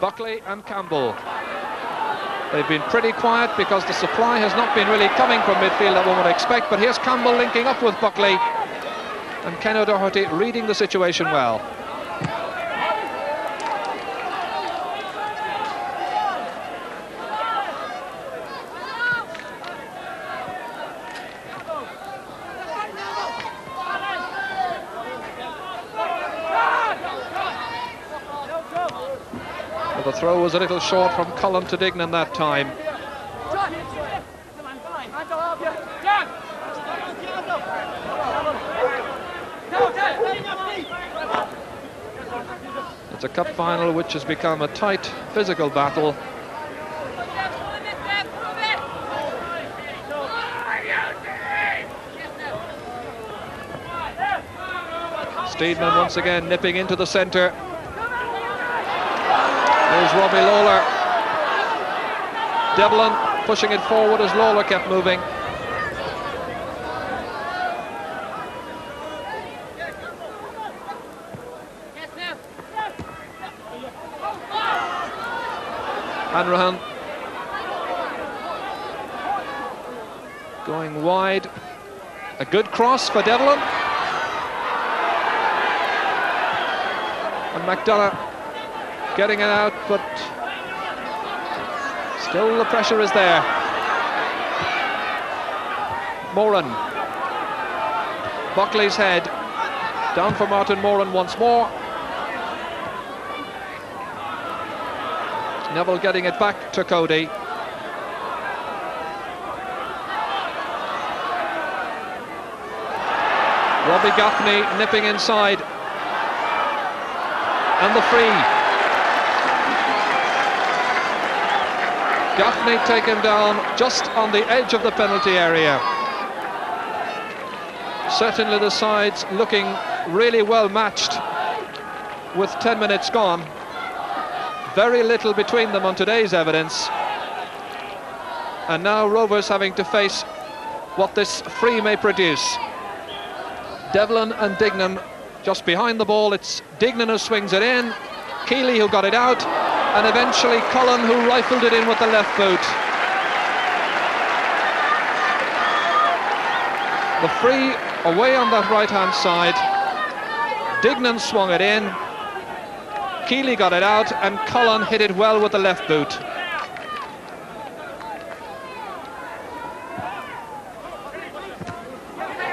Buckley and Campbell. They've been pretty quiet because the supply has not been really coming from midfield that one would expect, but here's Campbell linking up with Buckley, and Ken O'Doherty reading the situation well. The throw was a little short from Cullen to Dignan that time. It's a cup final which has become a tight physical battle. Steedman once again nipping into the centre. There's Robbie Lawler. Devlin pushing it forward as Lawler kept moving. Hanrahan going wide. A good cross for Devlin. And McDonough getting it out, but still the pressure is there. Moran. Buckley's head. Down for Martin Moran once more. Neville getting it back to Cody. Robbie Gaffney nipping inside. And the free. Gaffney taken down just on the edge of the penalty area. Certainly the sides looking really well matched with 10 minutes gone. Very little between them on today's evidence. And now Rovers having to face what this free may produce. Devlin and Dignan just behind the ball. It's Dignan who swings it in. Keeley who got it out. And eventually Cullen who rifled it in with the left boot. The free away on that right-hand side. Dignan swung it in. Keeley got it out, and Cullen hit it well with the left boot.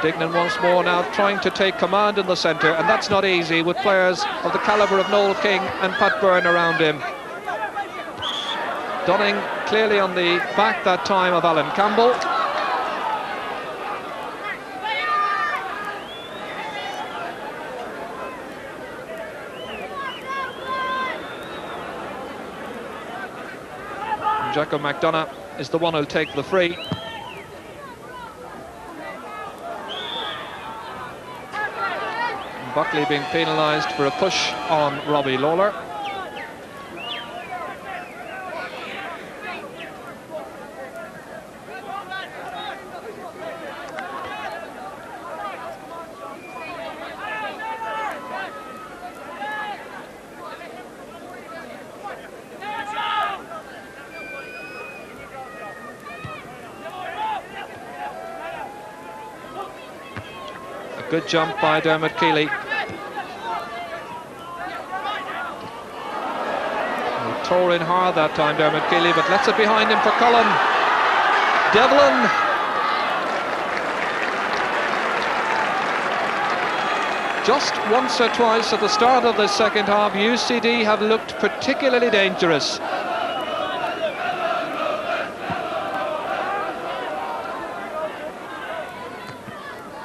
Dignan once more now trying to take command in the centre, and that's not easy with players of the calibre of Noel King and Pat Byrne around him. Dunning clearly on the back that time of Alan Campbell. And Jacob McDonough is the one who'll take the free. And Buckley being penalised for a push on Robbie Lawler. Good jump by Dermot Keeley. He tore in hard that time, Dermot Keeley, but lets it behind him for Cullen. Devlin. Just once or twice at the start of the second half, UCD have looked particularly dangerous.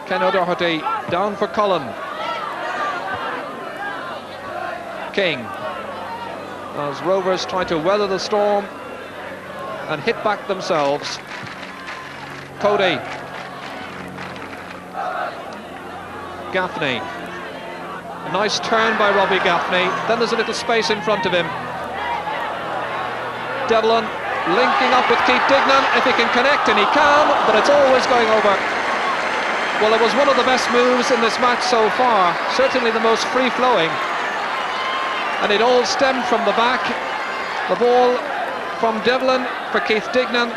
Ken O'Doherty down for Cullen. King. As Rovers try to weather the storm and hit back themselves. Cody. Gaffney. A nice turn by Robbie Gaffney. Then there's a little space in front of him. Devlin linking up with Keith Dignan. If he can connect, and he can, but it's always going over. Well, it was one of the best moves in this match so far, certainly the most free-flowing, and it all stemmed from the back, The ball from Devlin for Keith Dignan,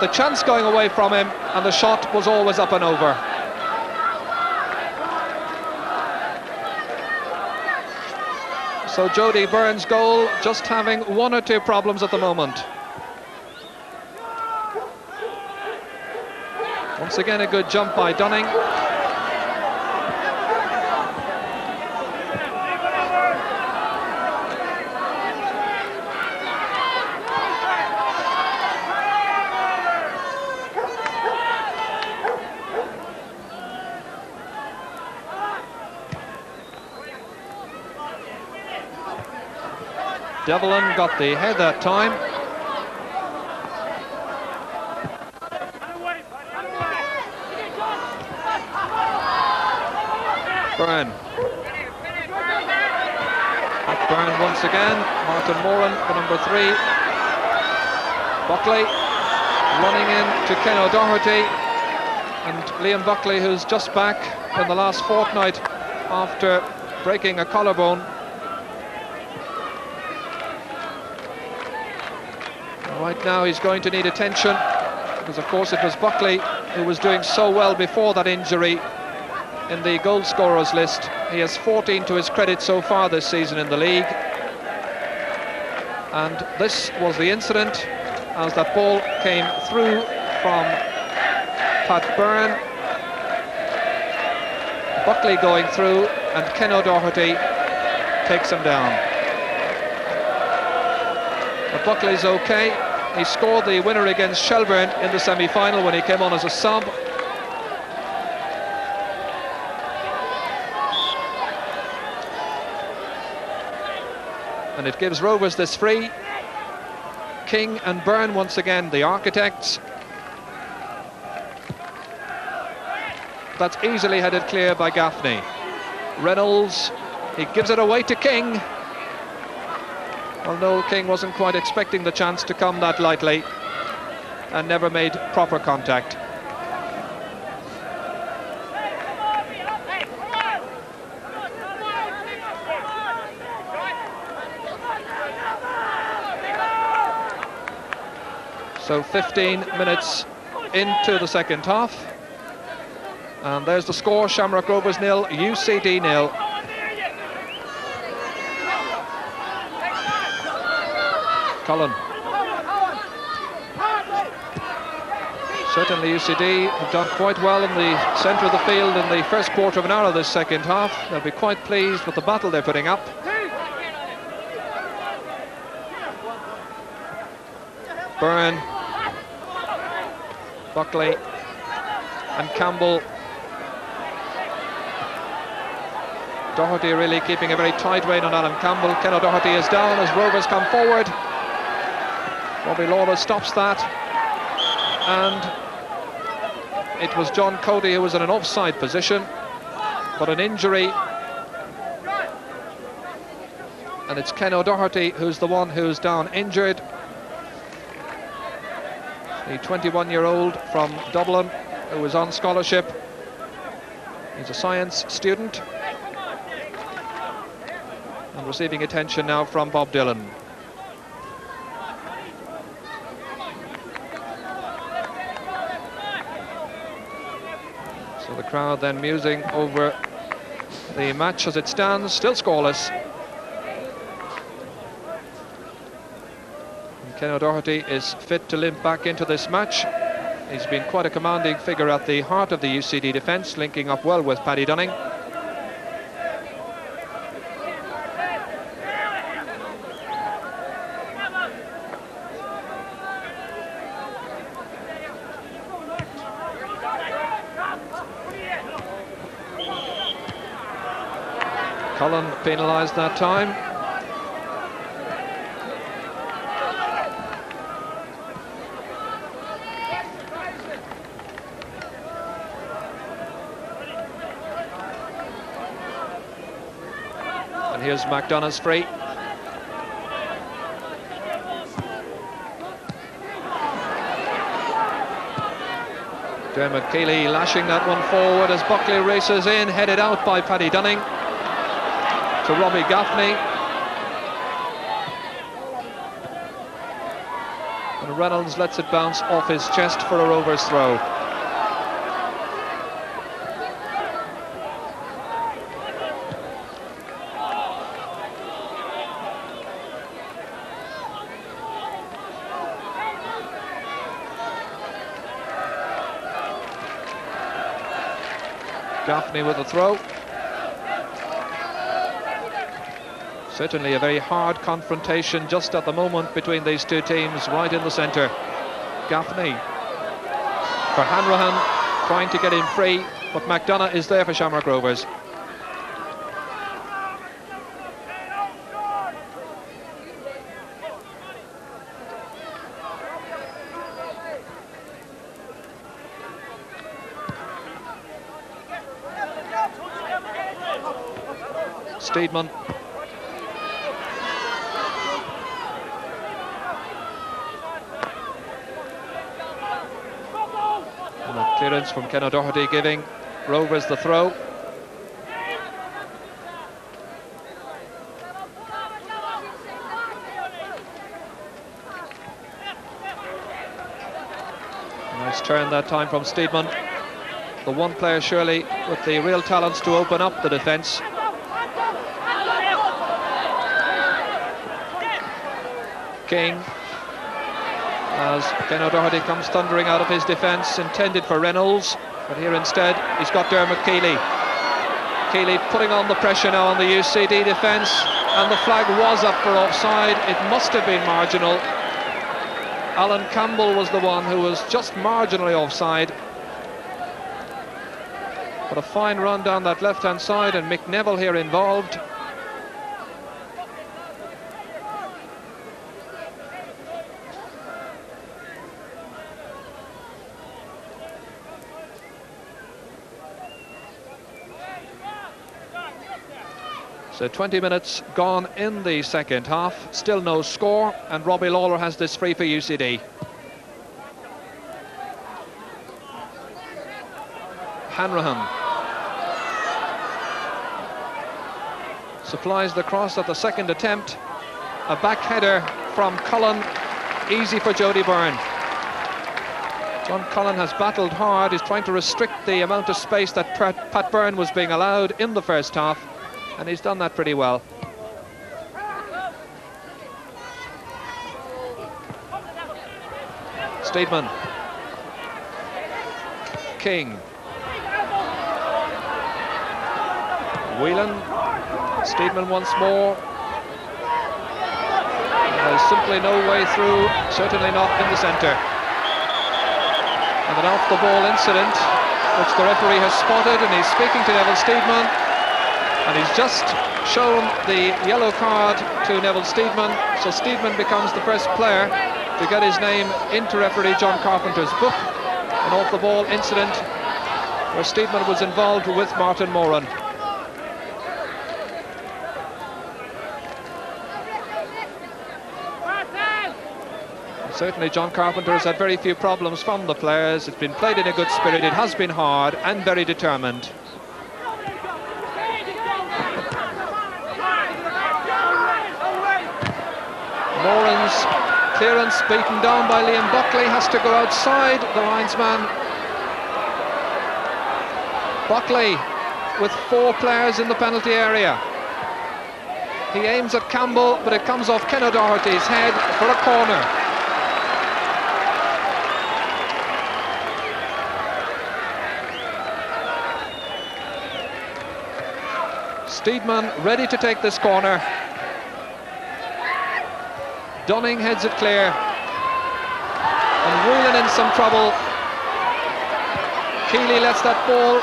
the chance going away from him, and the shot was always up and over. So Jody Byrne's goal just having one or two problems at the moment. Once again a good jump by Dunning. Devlin got the head that time. Byrne. Byrne once again. Martin Moran for number 3. Buckley running in to Ken O'Doherty. And Liam Buckley, who's just back in the last fortnight after breaking a collarbone. Right now he's going to need attention, because of course it was Buckley who was doing so well before that injury in the goal scorers list. He has 14 to his credit so far this season in the league. And this was the incident as that ball came through from Pat Byrne. Buckley going through, and Ken O'Doherty takes him down. But Buckley's okay. He scored the winner against Shelburne in the semi-final when he came on as a sub. And it gives Rovers this free. King and Byrne once again, the architects. That's easily headed clear by Gaffney. Reynolds, he gives it away to King. Well, Noel King wasn't quite expecting the chance to come that lightly and never made proper contact. So 15 minutes into the second half. And there's the score: Shamrock Rovers 0, UCD 0. Cullen. Certainly UCD have done quite well in the centre of the field in the first quarter of an hour of this second half. They'll be quite pleased with the battle they're putting up. Byrne, Buckley and Campbell. Doherty really keeping a very tight rein on Alan Campbell. Ken O'Doherty is down as Rovers come forward. Robbie Lawler stops that, and it was John Cody who was in an offside position, but an injury, and it's Ken O'Doherty who's the one who's down injured. The 21-year-old from Dublin who was on scholarship. He's a science student and receiving attention now from Bob Dylan. So the crowd then musing over the match as it stands, still scoreless. And Ken O'Doherty is fit to limp back into this match. He's been quite a commanding figure at the heart of the UCD defence, linking up well with Paddy Dunning. Cullen penalised that time. And here's McDonough's free. Dermot Keeley lashing that one forward as Buckley races in, headed out by Paddy Dunning. To Robbie Gaffney. and Reynolds lets it bounce off his chest for a Rovers throw. Gaffney with the throw. Certainly a very hard confrontation just at the moment between these two teams, right in the centre. Gaffney for Hanrahan, trying to get him free, but McDonough is there for Shamrock Rovers. Steedman. And a clearance from Ken O'Doherty giving Rovers the throw. Nice turn that time from Steedman. The one player surely with the real talents to open up the defence. King, as Ken O'Doherty comes thundering out of his defence, intended for Reynolds, but here instead he's got Dermot Keeley. Keeley putting on the pressure now on the UCD defence, and the flag was up for offside. It must have been marginal. Alan Campbell was the one who was just marginally offside. But a fine run down that left-hand side, and Mick Neville here involved. So 20 minutes gone in the second half, still no score, and Robbie Lawler has this free for UCD. Hanrahan supplies the cross at the second attempt. A back header from Cullen, easy for Jody Byrne. John Cullen has battled hard. He's trying to restrict the amount of space that Pat Byrne was being allowed in the first half, and he's done that pretty well. Steedman. King. Whelan. Steedman once more. There's simply no way through, certainly not in the centre. And an off-the-ball incident, which the referee has spotted, and he's speaking to Neville Steedman. And he's just shown the yellow card to Neville Steedman, so Steedman becomes the first player to get his name into referee John Carpenter's book. An off-the-ball incident where Steedman was involved with Martin Moran. Certainly John Carpenter has had very few problems from the players. It's been played in a good spirit, it has been hard and very determined. Moran's clearance beaten down by Liam Buckley, has to go outside the linesman. Buckley with 4 players in the penalty area. He aims at Campbell, but it comes off Ken O'Doherty's head for a corner. Steedman ready to take this corner. Dunning heads it clear. And Whelan in some trouble. Keeley lets that ball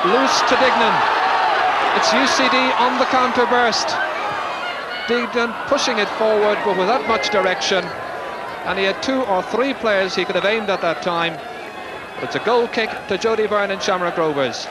loose to Dignan. It's UCD on the counter burst. Dignan pushing it forward, but without much direction. And he had 2 or 3 players he could have aimed at that time. But it's a goal kick to Jody Byrne and Shamrock Rovers.